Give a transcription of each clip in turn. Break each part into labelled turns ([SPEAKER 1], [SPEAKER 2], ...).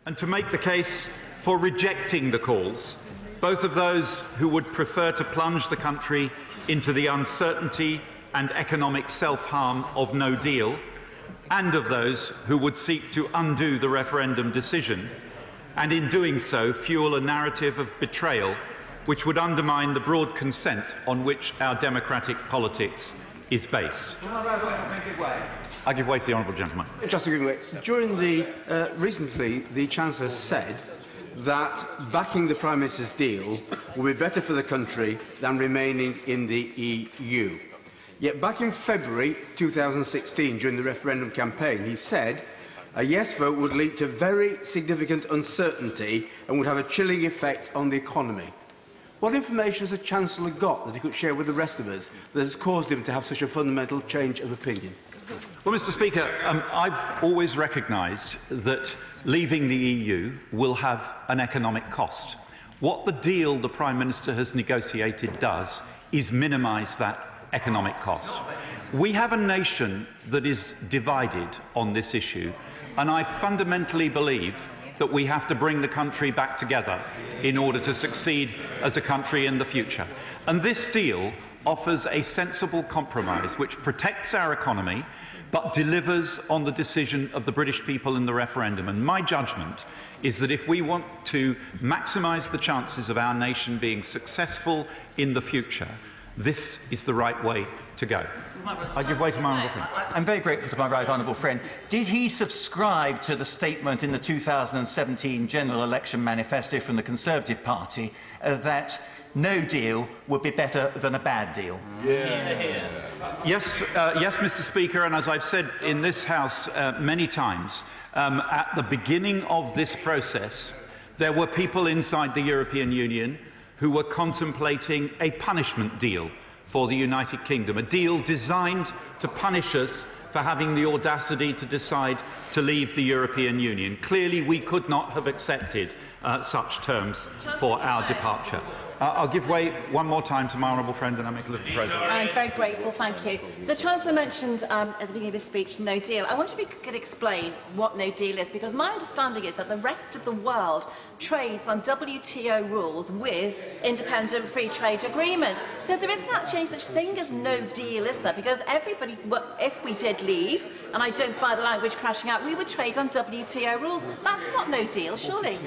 [SPEAKER 1] and to make the case for rejecting the calls, both of those who would prefer to plunge the country into the uncertainty and economic self-harm of no deal, and of those who would seek to undo the referendum decision, and in doing so fuel a narrative of betrayal which would undermine the broad consent on which our democratic politics is based. I give way to the honourable gentleman.
[SPEAKER 2] Just a quick way. Recently, the Chancellor said that backing the Prime Minister's deal will be better for the country than remaining in the EU. Yet back in February 2016, during the referendum campaign, he said a yes vote would lead to very significant uncertainty and would have a chilling effect on the economy. What information has the Chancellor got that he could share with the rest of us that has caused him to have such a fundamental change of opinion?
[SPEAKER 1] Well, Mr. Speaker, I've always recognised that leaving the EU will have an economic cost. What the deal the Prime Minister has negotiated does is minimise that economic cost. We have a nation that is divided on this issue, and I fundamentally believe that we have to bring the country back together in order to succeed as a country in the future. And this deal offers a sensible compromise which protects our economy but delivers on the decision of the British people in the referendum. And my judgment is that if we want to maximise the chances of our nation being successful in the future, this is the right way to go. I give way to my honourable friend.
[SPEAKER 3] I'm very grateful to my right honourable friend. Did he subscribe to the statement in the 2017 general election manifesto from the Conservative Party that no deal would be better than a bad deal?
[SPEAKER 1] Yeah. Yes, Mr. Speaker, and as I've said in this House many times, at the beginning of this process, there were people inside the European Union who were contemplating a punishment deal for the United Kingdom, a deal designed to punish us for having the audacity to decide to leave the European Union. Clearly, we could not have accepted such terms for our departure. I'll give way one more time to my honourable friend and I'll make a little progress.
[SPEAKER 4] I'm very grateful, thank you. The Chancellor mentioned at the beginning of his speech no deal. I wonder if he could explain what no deal is, because my understanding is that the rest of the world trades on WTO rules with independent free trade agreement. So there isn't actually any such thing as no deal, is there? Because everybody, if we did leave, and I don't buy the language crashing out, we would trade on WTO rules. That's not no deal, surely.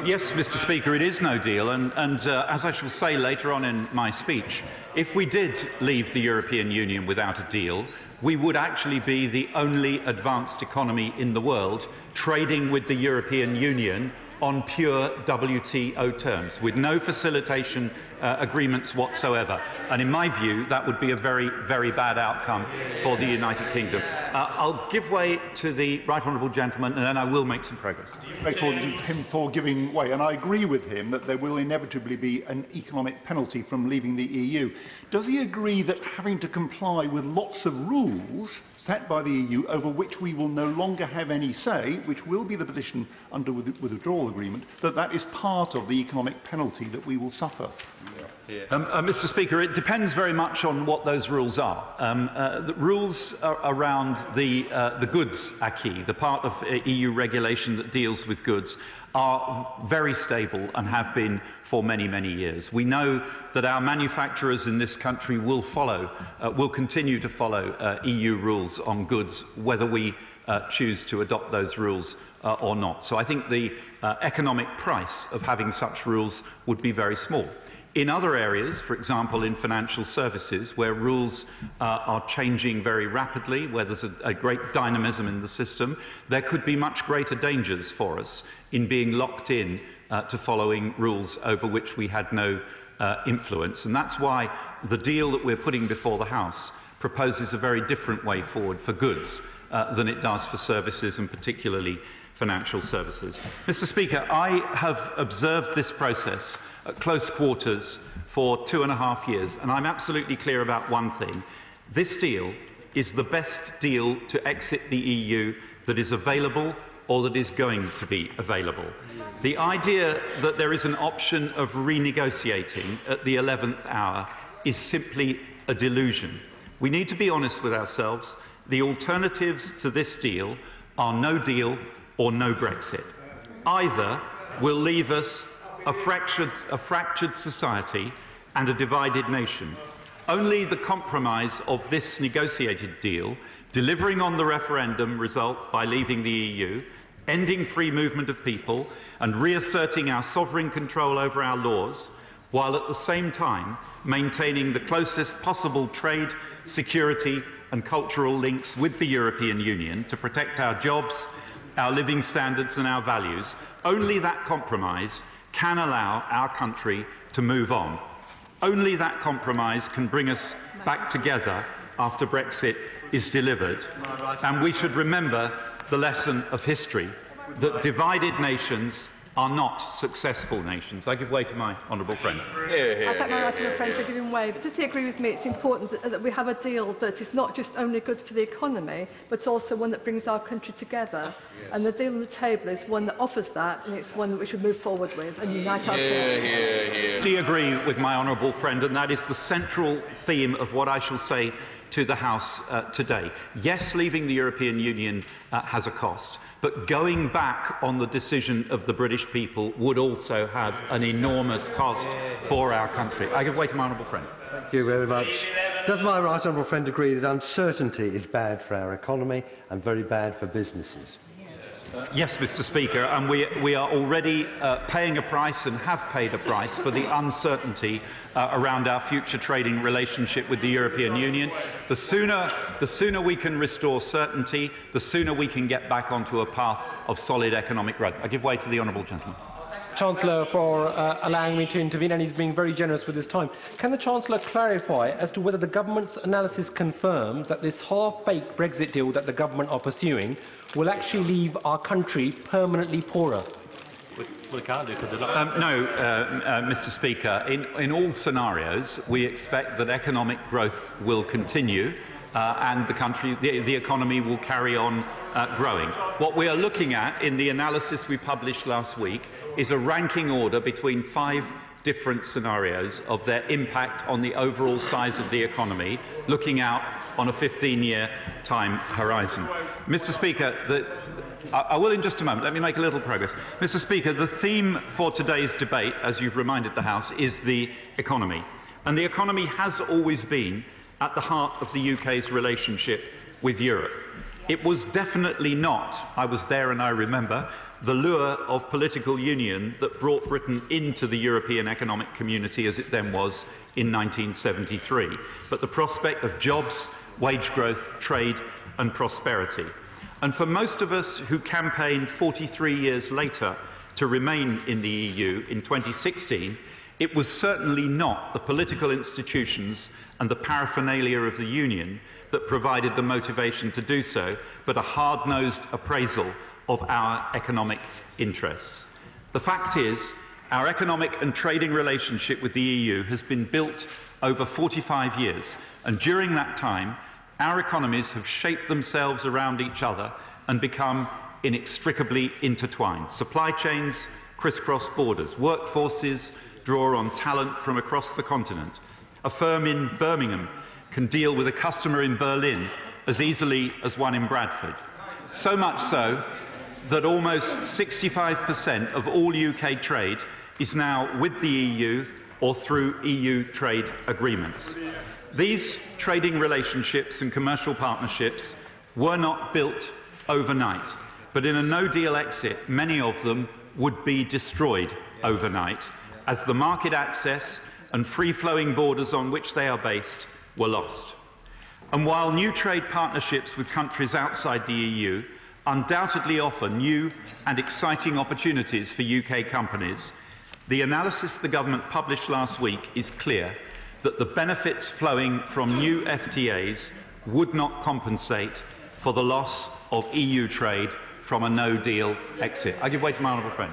[SPEAKER 1] Yes, Mr. Speaker, it is no deal, and as I shall say later on in my speech, if we did leave the European Union without a deal, we would actually be the only advanced economy in the world trading with the European Union on pure WTO terms, with no facilitation agreements whatsoever. And in my view, that would be a very, very bad outcome for the United Kingdom. I'll give way to the right honourable gentleman, and then I will make some progress.
[SPEAKER 5] Grateful to him for giving way, and I agree with him that there will inevitably be an economic penalty from leaving the EU. Does he agree that having to comply with lots of rules set by the EU over which we will no longer have any say, which will be the position under the withdrawal agreement, that is part of the economic penalty that we will suffer?
[SPEAKER 1] Mr. Speaker, it depends very much on what those rules are. The rules around the goods acquis, the part of EU regulation that deals with goods, are very stable and have been for many, many years. We know that our manufacturers in this country will continue to follow EU rules on goods, whether we choose to adopt those rules or not. So I think the economic price of having such rules would be very small. In other areas, for example in financial services, where rules are changing very rapidly, where there's a great dynamism in the system, there could be much greater dangers for us in being locked in to following rules over which we had no influence. And that's why the deal that we're putting before the House proposes a very different way forward for goods than it does for services, and particularly financial services. Mr. Speaker, I have observed this process at close quarters for 2.5 years, and I'm absolutely clear about one thing. This deal is the best deal to exit the EU that is available or that is going to be available. The idea that there is an option of renegotiating at the 11th hour is simply a delusion. We need to be honest with ourselves. The alternatives to this deal are no deal or no Brexit. Either will leave us a fractured society and a divided nation. Only the compromise of this negotiated deal, delivering on the referendum result by leaving the EU, ending free movement of people and reasserting our sovereign control over our laws, while at the same time maintaining the closest possible trade, security and cultural links with the European Union to protect our jobs, our living standards and our values. Only that compromise can allow our country to move on. Only that compromise can bring us back together after Brexit is delivered. And we should remember the lesson of history, that divided nations are not successful nations. I give way to my honourable friend.
[SPEAKER 6] I thank my honourable friend for giving way, but does he agree with me it's important that we have a deal that is not just only good for the economy, but also one that brings our country together? Yes. And the deal on the table is one that offers that, and it's one that we should move forward with and unite our country.
[SPEAKER 1] I agree with my honourable friend, and that is the central theme of what I shall say to the House today. Yes, leaving the European Union has a cost, but going back on the decision of the British people would also have an enormous cost for our country. I give way to my honourable friend.
[SPEAKER 7] Thank you very much. Does my right honourable friend agree that uncertainty is bad for our economy and very bad for businesses?
[SPEAKER 1] Yes, Mr. Speaker, and we are already paying a price and have paid a price for the uncertainty around our future trading relationship with the European Union. The sooner we can restore certainty, the sooner we can get back onto a path of solid economic growth. I give way to the honourable gentleman.
[SPEAKER 8] Chancellor, for allowing me to intervene, and he's being very generous with his time. Can the Chancellor clarify as to whether the government's analysis confirms that this half-baked Brexit deal that the government are pursuing will actually leave our country permanently poorer?
[SPEAKER 1] No, Mr. Speaker. In all scenarios, we expect that economic growth will continue and the economy will carry on growing. What we are looking at in the analysis we published last week is a ranking order between 5 different scenarios of their impact on the overall size of the economy, looking out on a 15-year time horizon. Mr. Speaker, I will in just a moment. Let me make a little progress. Mr. Speaker, the theme for today's debate, as you've reminded the House, is the economy. And the economy has always been at the heart of the UK's relationship with Europe. It was definitely not, I was there and I remember, the lure of political union that brought Britain into the European Economic Community as it then was in 1973, but the prospect of jobs, wage growth, trade and prosperity. And for most of us who campaigned 43 years later to remain in the EU in 2016, it was certainly not the political institutions and the paraphernalia of the Union that provided the motivation to do so, but a hard-nosed appraisal of our economic interests. The fact is, our economic and trading relationship with the EU has been built over 45 years, and during that time, our economies have shaped themselves around each other and become inextricably intertwined. Supply chains crisscross borders, workforces draw on talent from across the continent. A firm in Birmingham can deal with a customer in Berlin as easily as one in Bradford. So much so that almost 65% of all UK trade is now with the EU or through EU trade agreements. These trading relationships and commercial partnerships were not built overnight, but in a no-deal exit, many of them would be destroyed overnight as the market access and free-flowing borders on which they are based were lost. And while new trade partnerships with countries outside the EU undoubtedly offer new and exciting opportunities for UK companies, the analysis the government published last week is clear that the benefits flowing from new FTAs would not compensate for the loss of EU trade from a no-deal exit. I give way to my honourable friend.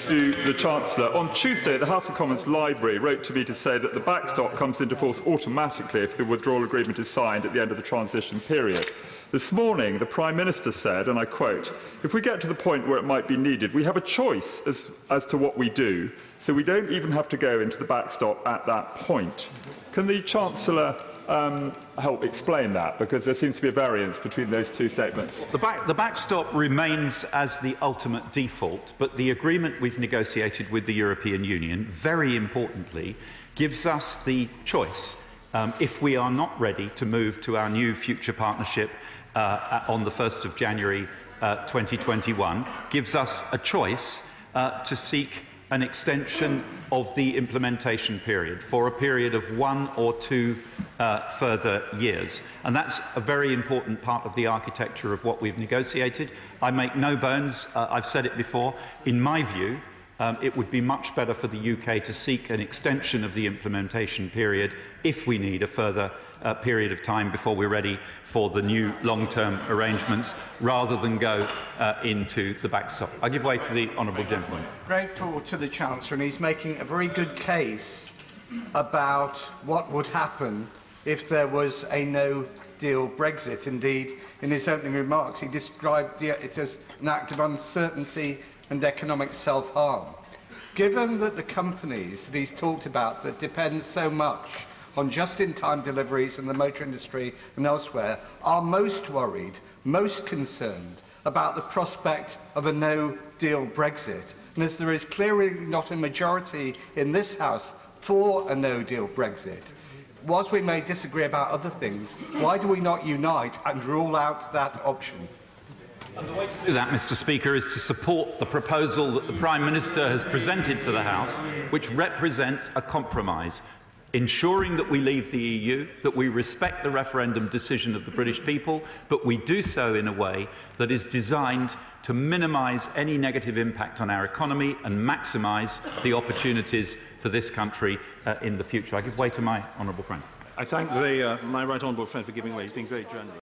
[SPEAKER 9] To the Chancellor. On Tuesday, the House of Commons Library wrote to me to say that the backstop comes into force automatically if the withdrawal agreement is signed at the end of the transition period. This morning, the Prime Minister said, and I quote, "If we get to the point where it might be needed, we have a choice as to what we do, so we don't even have to go into the backstop at that point." Can the Chancellor help explain that? Because there seems to be a variance between those two statements.
[SPEAKER 1] The backstop remains as the ultimate default, but the agreement we've negotiated with the European Union, very importantly, gives us the choice, if we are not ready to move to our new future partnership on the 1st of January 2021, gives us a choice to seek an extension of the implementation period for a period of 1 or 2 further years. And that's a very important part of the architecture of what we've negotiated. I make no bones, I've said it before, in my view, it would be much better for the UK to seek an extension of the implementation period if we need a further period of time before we're ready for the new long-term arrangements, rather than go into the backstop. I give way to the honourable gentleman.
[SPEAKER 2] Grateful to the Chancellor, and he's making a very good case about what would happen if there was a no-deal Brexit. Indeed, in his opening remarks, he described it as an act of uncertainty and economic self-harm. Given that the companies that he's talked about that depend so much on just-in-time deliveries in the motor industry and elsewhere are most worried, most concerned about the prospect of a no-deal Brexit. And as there is clearly not a majority in this House for a no-deal Brexit, whilst we may disagree about other things, why do we not unite and rule out that option?
[SPEAKER 1] And the way to do that, Mr. Speaker, is to support the proposal that the Prime Minister has presented to the House, which represents a compromise, ensuring that we leave the EU, that we respect the referendum decision of the British people, but we do so in a way that is designed to minimise any negative impact on our economy and maximise the opportunities for this country in the future. I give way to my honourable friend.
[SPEAKER 10] I thank my right honourable friend for giving way. He's been very generous.